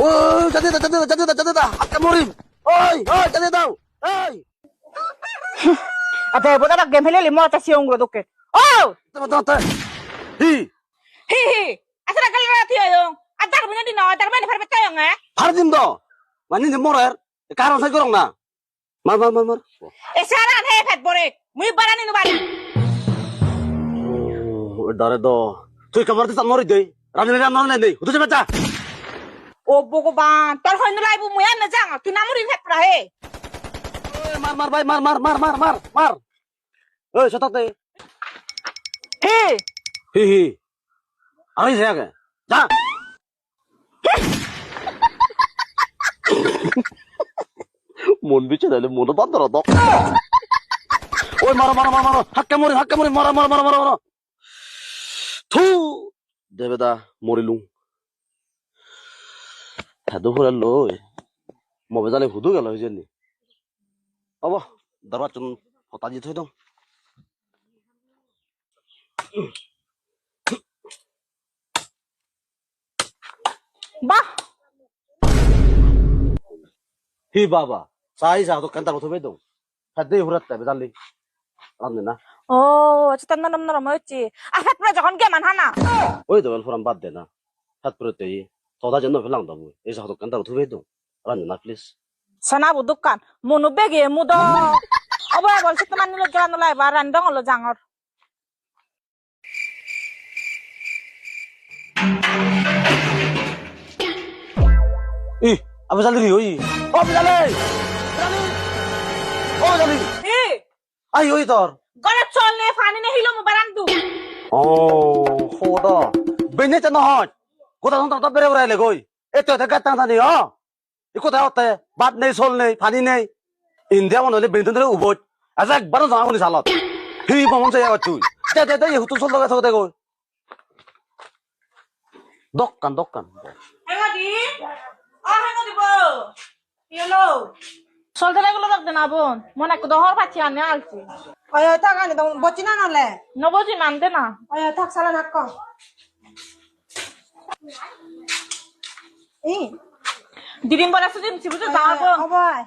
ওই জানি দা হাতটা মরিম ওই জানি দাও এই Ate, buta na game hilili mo ta siyong gro dukke. Oh! তোমার হি Hi. Asa na kalira tiyo yung. Adar mo na din no, adar mo ni farbe tayo nga. ফারদিম দ মানে নি মরের কারণ সাই করং না মার E saran he pet borek. Muy barani no bari. ও দারে দ তুই কামার দিস মরি দেই রানি রান না নেই হুতো বাচ্চা O bugo ba, tor hoy no laibu mo yan na jang. Tinamurin het pra he. মার ভাই মার ওই সতাতে Hi. হি আরে যাগে যা মন বিচে দিলে মন বান্দর দ ওই মারো হাক্কা মরি মারো থু দেবেদা মরিলু খাদু ফুরাল লই মবে জালে হুদু গেল হইজেনি अब दरबार चुन हताजी थई दो Ba. ही बाबा साई सा तो कंता बथो बेदो खादे हुरत ता बेदाली रामने ना Oh, chitan na nam na mo chi. Ah het pra jokon game hana. ओइ दबल फराम बाद देना हात प्रते तोदा जन फलांग दबु एसा तो कंता बथो बेदो रामने ना please Sana bu dukkan. Munu bege mu do. Obo bol sit man lo jalan lai baran dong lo jangor. 이 아버 잘들이 요이 잘리 잘리 Hi. 아 요이 더 Gora chol ne fani ne hilo mu baran du. 호다 베네 짜 너 고다 손다 베레 버라이래 거이 에또 다 갔다 다니 이거 다 어때 밭 네이 솔 네이 파니 네이 인디아 원래 벤던들 우보 아자 바로 나오니 살라 히 범원자 야 주 대대대 후투 솔 나가서 되고 독간 Hengo di. Ah hengo di bo. Yelo. Sol dele gulo dak dena bon. Mona ko dohor pachi ane alti. Oyo tak ani dong bocina nole. No boji mande na. Oyo tak salah nakko. Ih, Dirim bola sujin sibu jangor bo. oboy.